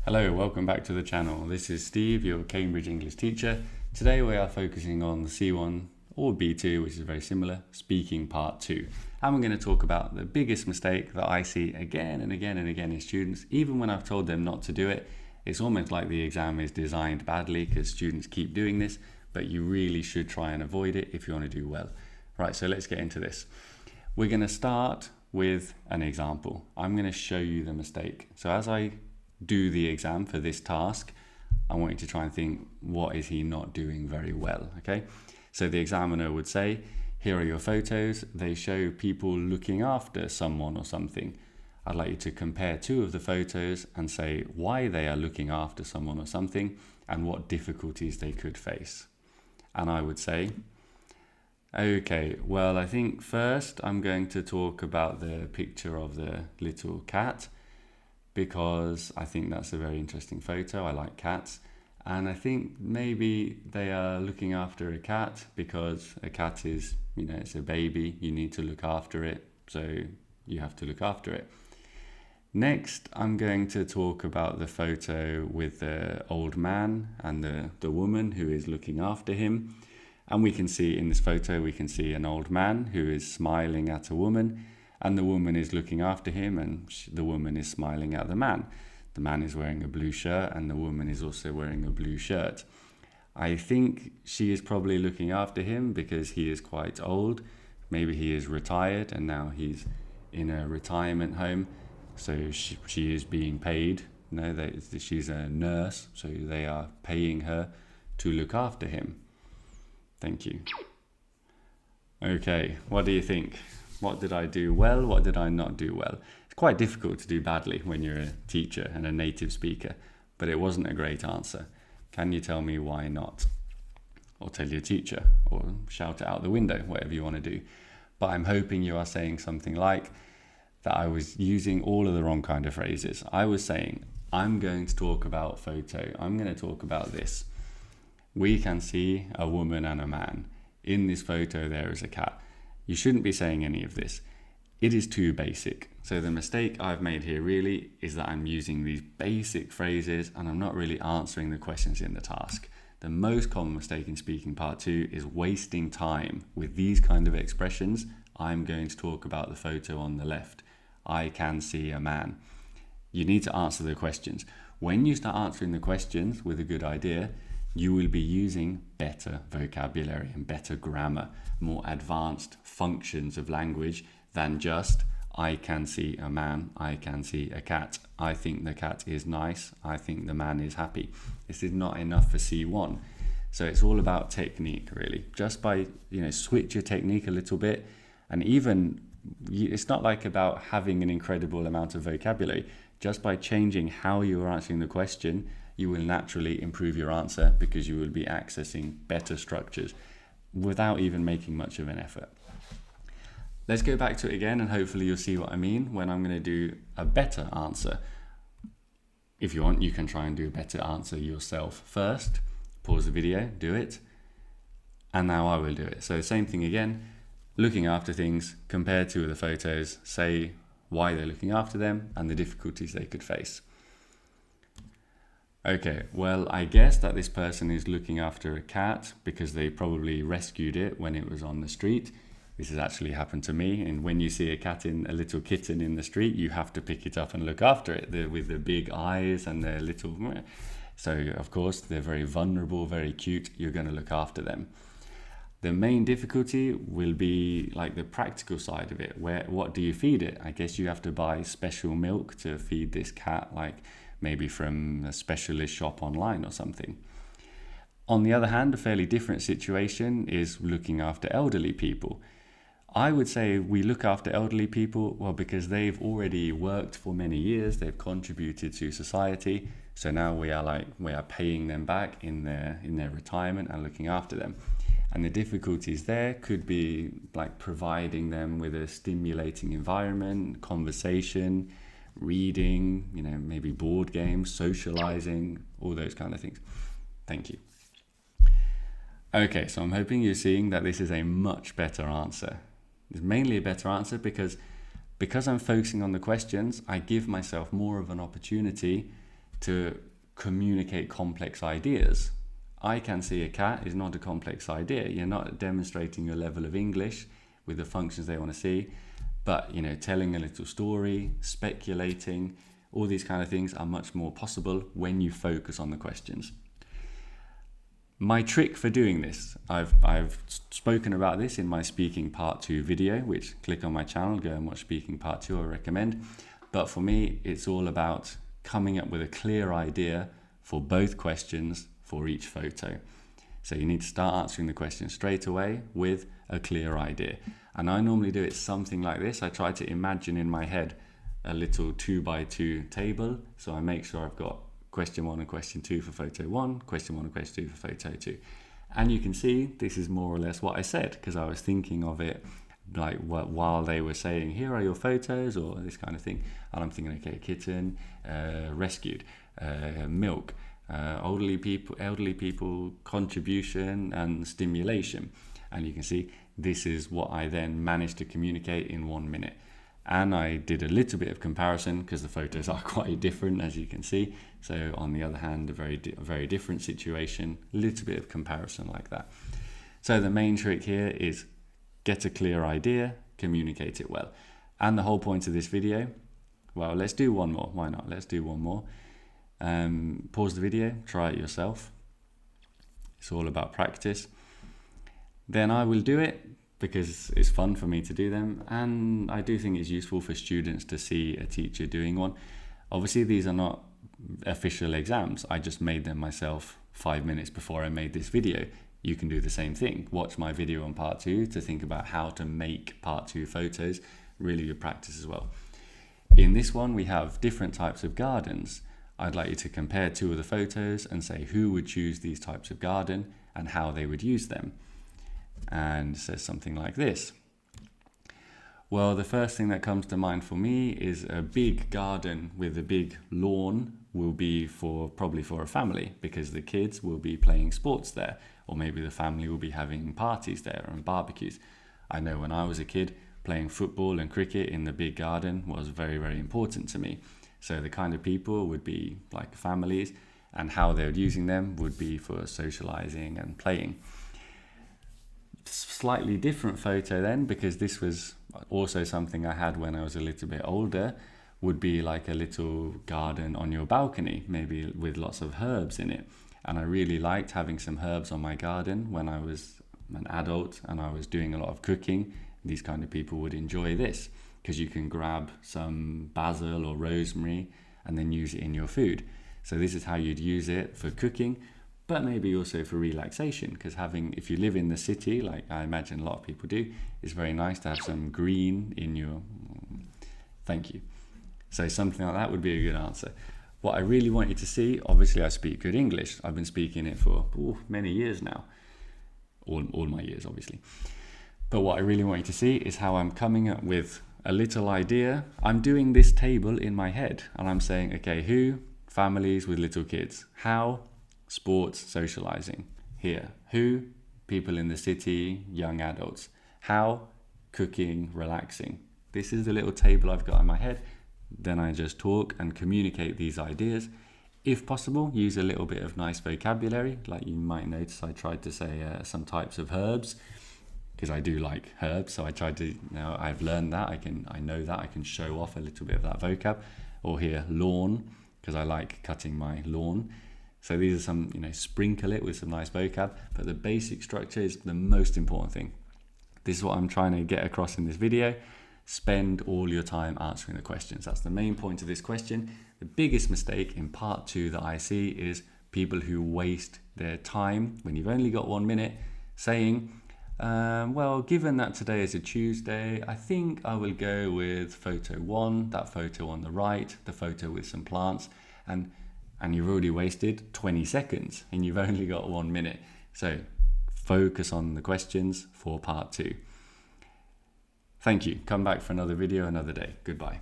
Hello, welcome back to the channel. This is Steve, your Cambridge English teacher. Today we are focusing on the C1 or B2, which is very similar, speaking part 2. And we're going to talk about the biggest mistake that I see again and again and again in students. Even when I've told them not to do it, it's almost like the exam is designed badly because students keep doing this, but you really should try and avoid it if you want to do well. Right, so let's get into this. We're going to start with an example. I'm going to show you the mistake. So as I do the exam for this task, I want you to try and think, what is he not doing very well? Okay, so the examiner would say, here are your photos. They show people looking after someone or something. I'd like you to compare two of the photos and say why they are looking after someone or something and what difficulties they could face. And I would say, okay, well, I think first I'm going to talk about the picture of the little cat, because I think that's a very interesting photo. I like cats. And I think maybe they are looking after a cat because a cat is, it's a baby. You need to look after it. So you have to look after it. Next, I'm going to talk about the photo with the old man and the woman who is looking after him. And we can see in this photo, we can see an old man who is smiling at a woman, and the woman is looking after him, and the woman is smiling at the man. The man is wearing a blue shirt and the woman is also wearing a blue shirt. I think she is probably looking after him because he is quite old. Maybe he is retired and now he's in a retirement home. So she is being paid. She's a nurse, so they are paying her to look after him. Thank you. Okay, what do you think? What did I do well? What did I not do well? It's quite difficult to do badly when you're a teacher and a native speaker, but it wasn't a great answer. Can you tell me why not? Or tell your teacher, or shout it out the window, whatever you want to do. But I'm hoping you are saying something like that I was using all of the wrong kind of phrases. I was saying, I'm going to talk about photo. I'm going to talk about this. We can see a woman and a man. In this photo, there is a cat. You shouldn't be saying any of this. It is too basic. So the mistake I've made here really is that I'm using these basic phrases and I'm not really answering the questions in the task. The most common mistake in speaking part 2 is wasting time with these kind of expressions. I'm going to talk about the photo on the left. I can see a man. You need to answer the questions. When you start answering the questions with a good idea, you will be using better vocabulary and better grammar, more advanced functions of language than just, I can see a man, I can see a cat, I think the cat is nice, I think the man is happy. This is not enough for C1. So it's all about technique, really. Just by, switch your technique a little bit, and even, it's not like about having an incredible amount of vocabulary. Just by changing how you are answering the question, you will naturally improve your answer because you will be accessing better structures without even making much of an effort. Let's go back to it again and hopefully you'll see what I mean when I'm going to do a better answer. If you want, you can try and do a better answer yourself first. Pause the video, do it, and now I will do it. So same thing again, looking after things, compare two of the photos, say why they're looking after them and the difficulties they could face. Okay, well, I guess that this person is looking after a cat because they probably rescued it when it was on the street. This has actually happened to me. And when you see a little kitten in the street, you have to pick it up and look after it with the big eyes and their little... So, of course, they're very vulnerable, very cute. You're going to look after them. The main difficulty will be like the practical side of it. What do you feed it? I guess you have to buy special milk to feed this cat, like maybe from a specialist shop online or something. On the other hand, a fairly different situation is looking after elderly people. I would say we look after elderly people, well, because they've already worked for many years, they've contributed to society, so now we are paying them back in their retirement and looking after them. And the difficulties there could be like providing them with a stimulating environment, conversation, reading, maybe board games, socializing, all those kind of things. Thank you. Okay, so I'm hoping you're seeing that this is a much better answer. It's mainly a better answer because I'm focusing on the questions, I give myself more of an opportunity to communicate complex ideas. I can see a cat is not a complex idea. You're not demonstrating your level of English with the functions they want to see, but telling a little story, speculating, all these kind of things are much more possible when you focus on the questions. My trick for doing this, I've spoken about this in my Speaking Part 2 video, which click on my channel, go and watch Speaking Part 2, I recommend. But for me, it's all about coming up with a clear idea for both questions for each photo. So you need to start answering the question straight away with a clear idea. And I normally do it something like this. I try to imagine in my head a little 2x2 table. So I make sure I've got question 1 and question 2 for photo 1, question 1 and question 2 for photo 2. And you can see this is more or less what I said, because I was thinking of it like while they were saying, here are your photos, or this kind of thing. And I'm thinking, okay, kitten, rescued, milk, elderly people, contribution and stimulation. And you can see this is what I then managed to communicate in 1 minute. And I did a little bit of comparison because the photos are quite different, as you can see. So on the other hand, a very different situation, a little bit of comparison like that. So the main trick here is get a clear idea, communicate it well. And the whole point of this video, well, let's do one more. Why not? Let's do one more. Pause the video, try it yourself. It's all about practice. Then I will do it because it's fun for me to do them, and I do think it's useful for students to see a teacher doing one. Obviously, these are not official exams. I just made them myself 5 minutes before I made this video. You can do the same thing. Watch my video on part 2 to think about how to make part 2 photos really good practice as well. In this one, we have different types of gardens. I'd like you to compare 2 of the photos and say who would choose these types of garden and how they would use them. And it says something like this. Well, the first thing that comes to mind for me is a big garden with a big lawn will be probably for a family, because the kids will be playing sports there, or maybe the family will be having parties there and barbecues. I know when I was a kid, playing football and cricket in the big garden was very, very important to me. So the kind of people would be like families, and how they were using them would be for socializing and playing. Slightly different photo then, because this was also something I had when I was a little bit older, would be like a little garden on your balcony, maybe with lots of herbs in it. And I really liked having some herbs on my garden when I was an adult and I was doing a lot of cooking. These kind of people would enjoy this, because you can grab some basil or rosemary and then use it in your food. So this is how you'd use it for cooking, but maybe also for relaxation, because if you live in the city, like I imagine a lot of people do, it's very nice to have some green in your... Thank you. So something like that would be a good answer. What I really want you to see, obviously I speak good English. I've been speaking it for many years now. All my years, obviously. But what I really want you to see is how I'm coming up with a little idea. I'm doing this table in my head, and I'm saying, okay, who? Families with little kids. How? Sports, socializing. Here. Who? People in the city, young adults. How? Cooking, relaxing. This is the little table I've got in my head. Then I just talk and communicate these ideas. If possible, use a little bit of nice vocabulary. Like you might notice I tried to say some types of herbs, because I do like herbs. So I tried to, now I've learned that, I know that, I can show off a little bit of that vocab. Or here, lawn, because I like cutting my lawn. So these are some, sprinkle it with some nice vocab, but the basic structure is the most important thing. This is what I'm trying to get across in this video. Spend all your time answering the questions. That's the main point of this question. The biggest mistake in part 2 that I see is people who waste their time when you've only got 1 minute saying, well, given that today is a Tuesday, I think I will go with photo 1, that photo on the right, the photo with some plants, and you've already wasted 20 seconds and you've only got 1 minute. So focus on the questions for part 2. Thank you. Come back for another video another day. Goodbye.